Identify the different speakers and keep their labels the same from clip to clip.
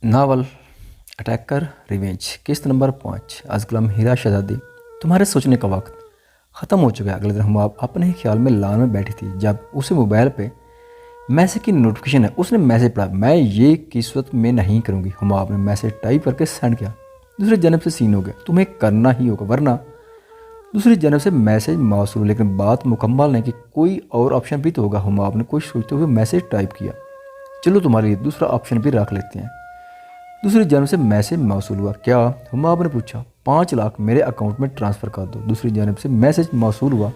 Speaker 1: Novel attacker revenge किस्त number 5 अज़कलम हीरा शहज़ादी। तुम्हारे सोचने का वक्त ख़त्म हो चुका है। अगले दिन हम अपने ही ख्याल में लान में बैठी थी जब उसे मोबाइल पे मैसेज की नोटिफिकेशन है। उसने मैसेज पढ़ा, मैं ये किस्वत में नहीं करूँगी। हम आपने मैसेज टाइप करके सेंड किया। दूसरे जन्म से सीन हो गया, तुम्हें करना ही होगा वरना दूसरी जन्म से मैसेज मौसूल। लेकिन बात मुकम्मल नहीं कि कोई और ऑप्शन भी तो होगा। हम आपने कुछ सोचते हुए मैसेज टाइप किया, चलो तुम्हारे लिए दूसरा ऑप्शन भी रख लेते हैं। दूसरी जन्म से मैसेज मौसूल हुआ। क्या? हम आपने पूछा। 5 लाख मेरे अकाउंट में ट्रांसफ़र कर दो। दूसरी जन्म से मैसेज मौसूल हुआ।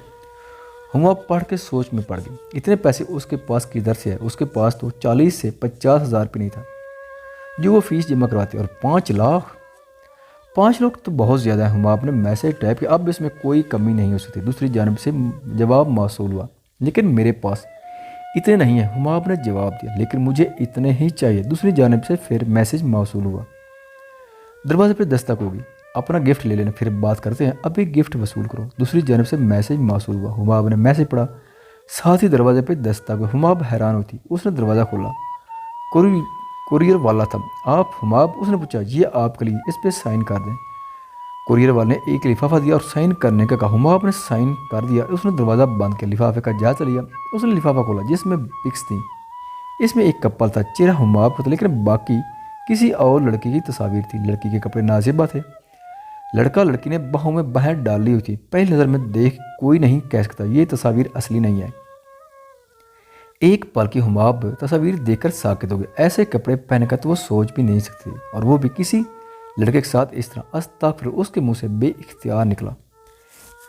Speaker 1: हम आप पढ़ के सोच में पड़ गए, इतने पैसे उसके पास किधर से है? उसके पास तो 40 से 50 हज़ार भी नहीं था जो वो फीस जमा करवाती। और 5 लाख, 5 लाख तो बहुत ज़्यादा है। हम आपने मैसेज टाइप किया, अब इसमें कोई कमी नहीं हो सकती। दूसरी जानब से जवाब मौसूल हुआ, लेकिन मेरे पास इतने नहीं है। हम आपने जवाब दिया, लेकिन मुझे इतने ही चाहिए। दूसरी जानब से फिर मैसेज मौसूल हुआ। दरवाजे पर दस्तक होगी, अपना गिफ्ट ले लेना, फिर बात करते हैं, अभी गिफ्ट वसूल करो। दूसरी जानब से मैसेज मौसूल हुआ। हुमाब ने मैसेज पढ़ा, साथ ही दरवाजे पर दस्तक हुई। हुमाब हैरान होती, उसने दरवाज़ा खोला। कुरियर वाला था। आप? हुमाब? उसने पूछा। ये आपके लिए, इस पर साइन कर दें। कुरियर वाले ने एक लिफाफा दिया और साइन करने का कहा। हुमाब ने साइन कर दिया। उसने दरवाज़ा बंद किया, लिफाफे का जायजा लिया। उसने लिफाफा खोला जिसमें पिक्स थी। इसमें एक कपल था, चेहरा हुमाब का था, लेकिन बाकी किसी और लड़की की तस्वीर थी। लड़की के कपड़े नाजिबा थे। लड़का लड़की ने बाहों में बाहें डाली हुई थी। पहली नज़र में देख कोई नहीं कह सकता ये तस्वीर असली नहीं है। एक पल की हुमाब तस्वीर देखकर साकित हो गए। ऐसे कपड़े पहनकर तो वो सोच भी नहीं सकती, और वो भी किसी लड़के के साथ इस तरह। अस्तगफिर, उसके मुंह से बेइख्तियार निकला।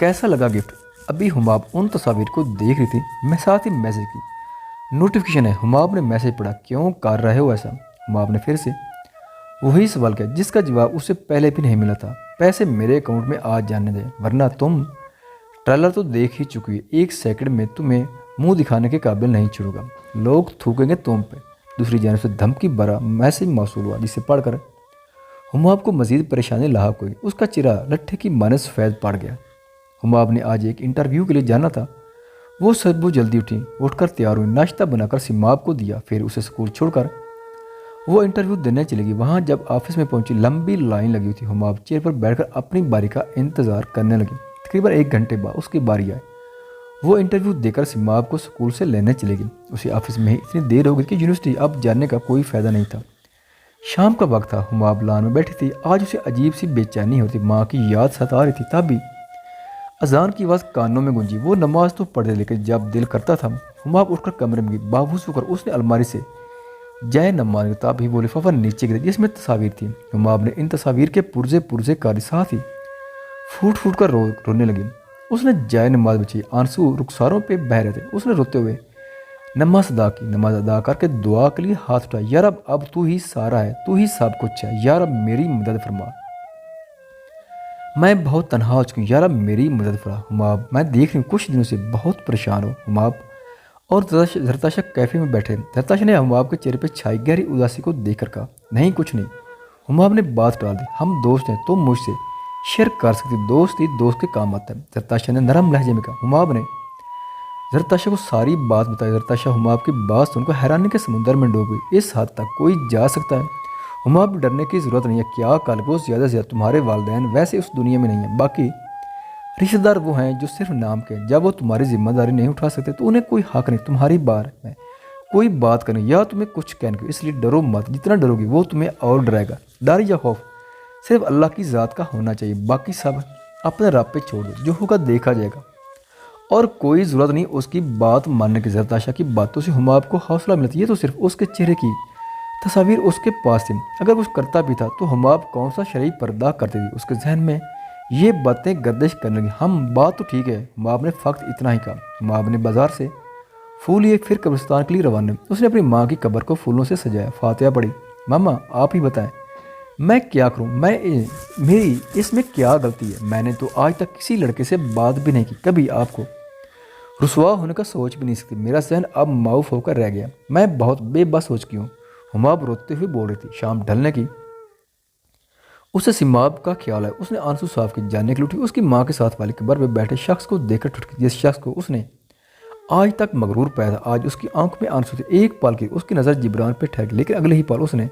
Speaker 1: कैसा लगा गिफ्ट? अभी हुमाब उन तस्वीर को देख रही थी, मैं साथ ही मैसेज की नोटिफिकेशन है। हुमाब ने मैसेज पढ़ा। क्यों कर रहे हो ऐसा? हुमाब ने फिर से वही सवाल किया जिसका जवाब उसे पहले भी नहीं मिला था। पैसे मेरे अकाउंट में आज जाने दे, वरना तुम ट्रेलर तो देख ही चुकी है। 1 सेकंड में तुम्हें मुंह दिखाने के काबिल नहीं छोड़ूंगा, लोग थूकेंगे तुम पे। दूसरी जानब से धमकी भरा मैसेज मौसूल हुआ, जिसे पढ़कर हुमाब को मजीद परेशानी लाहक हुई। उसका चेहरा लट्ठे की मानस सफ़ेद पड़ गया। हुमाब ने आज एक इंटरव्यू के लिए जाना था। वो सुबह जल्दी उठी, उठकर तैयार हुई, नाश्ता बनाकर सिमाब को दिया, फिर उसे स्कूल छोड़कर वो इंटरव्यू देने चलेगी। वहाँ जब ऑफिस में पहुंची, लंबी लाइन लगी हुई थी। हुमाब चेयर पर बैठकर अपनी बारी का इंतज़ार करने लगी। तकरीबन 1 घंटे बाद उसकी बारी आई। वो इंटरव्यू देकर सिमाब को स्कूल से लेने चलेगी। उसे ऑफिस में ही इतनी देर हो गई कि यूनिवर्सिटी अब जाने का कोई फ़ायदा नहीं था। शाम का वक्त था। हुमाब लान में बैठी थी। आज उसे अजीब सी बेचैनी होती, माँ की याद सता रही थी। तभी अजान की आवाज़ कानों में गूंजी। वो नमाज तो पढ़े, लेकिन जब दिल करता था हुमाब उठकर कमरे में गई। बावजूद होकर उसने अलमारी से जय नमाज किताब ही वो लिफाफा नीचे गिरा जिसमें तस्वीर थी। हुमाब ने इन तस्वीर के पुर्जे पुर्जे कर साथ ही फूट फूट कर रोने लगी। उसने जय नमाज बची, आंसू रुखसारों पे बह रहे थे। उसने रोते हुए नमाज अदा की। नमाज अदा करके दुआ के लिए हाथ उठाया। यार अब तू ही सारा है, तू ही सब कुछ है। यार अब मेरी मदद फरमा, मैं बहुत तनहा हो चुकी हूँ। यार अब मेरी मदद फरमा। हुमाब, मैं देख रही हूँ कुछ दिनों से बहुत परेशान हो। हुमाब और जरताशा कैफे में बैठे। जरताशा ने हुमाब के चेहरे पर छाई गहरी उदासी को देखकर कहा, नहीं कुछ नहीं। हुमाब ने बात टाल दी, हम दोस्त हैं, तुम मुझसे शेयर कर सकती, दोस्त ही दोस्त के काम आता है। जरताशा ने नरम लहजे में कहा। हुमाब ने जरताशा को सारी बात बताई। जरताशा हुमाब की बात सुनकर हैरानी के समुद्र में डूब गई। इस हद तक कोई जा सकता है? हुमाब, डरने की ज़रूरत नहीं है। क्या कल को ज़्यादा से ज़्यादा तुम्हारे वालिदैन वैसे उस दुनिया में नहीं है। बाकी रिश्तेदार वो हैं जो सिर्फ नाम के हैं। जब वो तुम्हारी जिम्मेदारी नहीं उठा सकते तो उन्हें कोई हक नहीं तुम्हारी बार में कोई बात करने या तुम्हें कुछ कहने की। इसलिए डरो मत, जितना डरोगी वो तुम्हें और डराएगा। डर या खौफ सिर्फ अल्लाह की ज़ात का होना चाहिए, बाकी सब अपने रब पे छोड़ दो, जो होगा देखा जाएगा। और कोई ज़रूरत नहीं उसकी बात मानने की। जरताशा की बातों से हुमाब को हौसला मिलती है, तो सिर्फ उसके चेहरे की तस्वीर उसके पास थी। अगर कुछ करता भी था तो हुमाब कौन सा शरई पर्दा करती थी। उसके जहन में ये बातें गर्दिश करने लगी। हम बात तो ठीक है, हुमाब ने फ़क्त इतना ही कहा। हुमाब ने बाजार से फूल लिए, फिर कब्रिस्तान के लिए रवाना। उसने अपनी माँ की कब्र को फूलों से सजाया, फातिहा पढ़ी। मामा आप ही बताएं मैं क्या करूं, मेरी इसमें क्या गलती है? मैंने तो आज तक किसी लड़के से बात भी नहीं की, कभी आपको रुसवा होने का सोच भी नहीं सकती। मेरा सहन अब माऊफ होकर रह गया, मैं बहुत बेबस हो चुकी हूँ। हुमाब रोते हुए बोल रही थी। शाम ढलने की उसे सिमाब का ख्याल है। उसने आंसू साफ के जानने के लिए उठी। उसकी माँ के साथ वाली कब्र में बैठे शख्स को देखकर ठुठकी। जिस शख्स को उसने आज तक मगरूर पाया था, आज उसकी आंख में आंसू थे। एक पल की उसकी नज़र जिब्रान पे ठहरी, लेकिन अगले ही पल उसने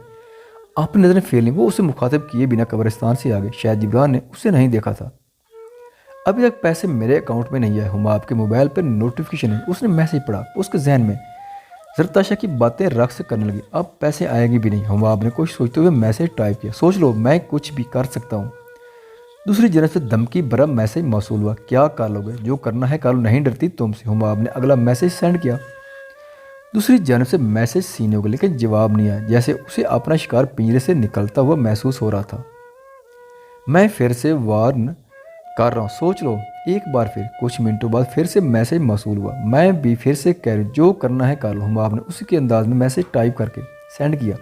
Speaker 1: आपने नज़रें फेर लीं। वो उसे मुखातिब किए बिना कब्रिस्तान से आ गए। शायद जिब्रान ने उसे नहीं देखा था। अभी तक पैसे मेरे अकाउंट में नहीं आए। हुमाब के मोबाइल पर नोटिफिकेशन है। उसने मैसेज पढ़ा। उसके जहन में जरताशा की बातें रक्स करने लगी। अब पैसे आएंगे भी नहीं। हुमाब ने कुछ सोचते हुए मैसेज टाइप किया, सोच लो मैं कुछ भी कर सकता हूँ। दूसरी जानब से धमकी भरा मैसेज मौसूल हुआ, क्या कर लोगे, जो करना है कर लो, नहीं डरती तुमसे। हुमाब ने अगला मैसेज सेंड किया। दूसरी जानब से मैसेज सीने हो गया, लेकिन जवाब नहीं आया, जैसे उसे अपना शिकार पिंजरे से निकलता हुआ महसूस हो रहा था। मैं फिर से वार्न कर रहा हूँ, सोच लो एक बार फिर। कुछ मिनटों बाद फिर से मैसेज मौसूल हुआ। मैं भी फिर से कह रही हूँ, जो करना है कर लो। हुमाब ने उसी के अंदाज में मैसेज टाइप करके सेंड किया।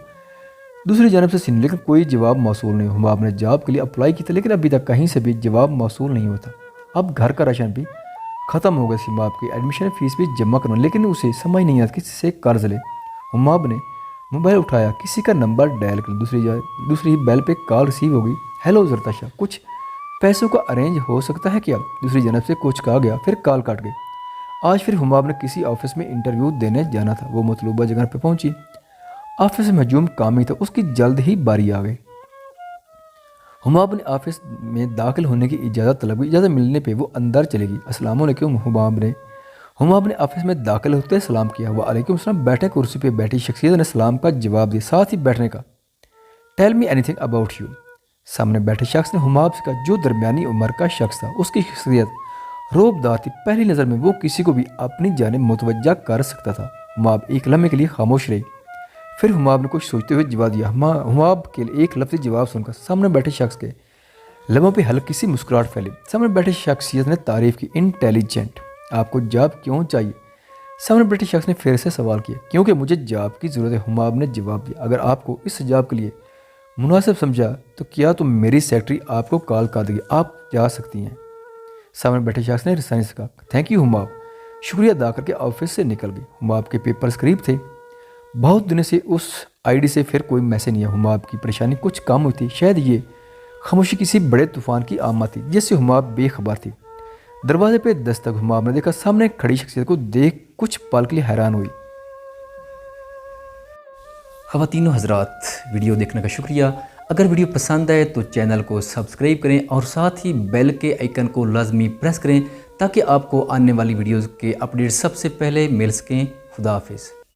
Speaker 1: दूसरी जानब से सीन, लेकिन कोई जवाब मौसूल नहीं। हुमाब ने जॉब के लिए अप्लाई किया, लेकिन अभी तक कहीं से भी जवाब मौसूल नहीं होता। अब घर का राशन भी ख़त्म हो गया। हुमाब की एडमिशन फीस भी जमा करना, लेकिन उसे समझ नहीं आता किसी से कर्ज ले। हुमाब ने मोबाइल उठाया, किसी का नंबर डायल कर। दूसरी बेल पे कॉल रिसीव हो गई। हेलो जरताशा, कुछ पैसों का अरेंज हो सकता है क्या? दूसरी जानब से कुछ कहा गया, फिर कॉल काट गई। आज फिर हुमाब ने किसी ऑफिस में इंटरव्यू देने जाना था। वो मतलूबा जगह पर पहुंची। ऑफिस में हजूम काम ही था, उसकी जल्द ही बारी आ गई। हुमाब ने ऑफिस में दाखिल होने की इजाज़त तलब की। इजाज़त मिलने पे वो अंदर चलेगी। अस्सलाम वालेकुम। हुमाब ने ऑफिस में दाखिल होते सलाम किया। वालेकुम सलाम। बैठे कुर्सी पे बैठी शख्सियत ने सलाम का जवाब दिया, साथ ही बैठने का। Tell me anything about you. सामने बैठे शख्स ने हुमाब से कहा, जो दरमियानी उम्र का शख्स था। उसकी शख्सियत रोबदार थी। पहली नज़र में वो किसी को भी अपनी जानिब मुतवज्जा कर सकता था। हुमाब एक लम्हे के लिए खामोश रही। फिर हुमाब ने कुछ सोचते हुए जवाब दिया। हुमाब के एक लफ्ज़ी जवाब सुनकर सामने बैठे शख्स के लबों पे हल्की सी मुस्कुराहट फैली। सामने बैठे शख्सियत ने तारीफ़ की, इंटेलिजेंट। आपको जॉब क्यों चाहिए? सामने बैठे शख्स ने फिर से सवाल किया। क्योंकि मुझे जॉब की ज़रूरत है। हुमाब ने जवाब दिया। अगर आपको इस जॉब के लिए मुनासिब समझा तो क्या तो मेरी सेक्रेटरी आपको कॉल कर देगी, आप जा सकती हैं। सामने बैठे शख्स ने रसानी से कहा, थैंक यू हुमाब। शुक्रिया अदा करके ऑफिस से निकल गई। हुमाब के पेपर्स करीब थे। बहुत दिनों से उस आईडी से फिर कोई मैसेज नहीं है। हुमाब की परेशानी कुछ कम हुई थी। शायद ये खामोशी किसी बड़े तूफान की आमद थी जिससे हुमाब बेखबर थी। दरवाजे पे दस्तक। हुमाब ने देखा, सामने खड़ी शख्सियत को देख कुछ पल के लिए हैरान हुई।
Speaker 2: ख़वातीनो हज़रात, वीडियो देखने का शुक्रिया। अगर वीडियो पसंद आए तो चैनल को सब्सक्राइब करें और साथ ही बेल के आइकन को लाजमी प्रेस करें ताकि आपको आने वाली वीडियोज़ के अपडेट सबसे पहले मिल सकें। खुदा हाफिज़।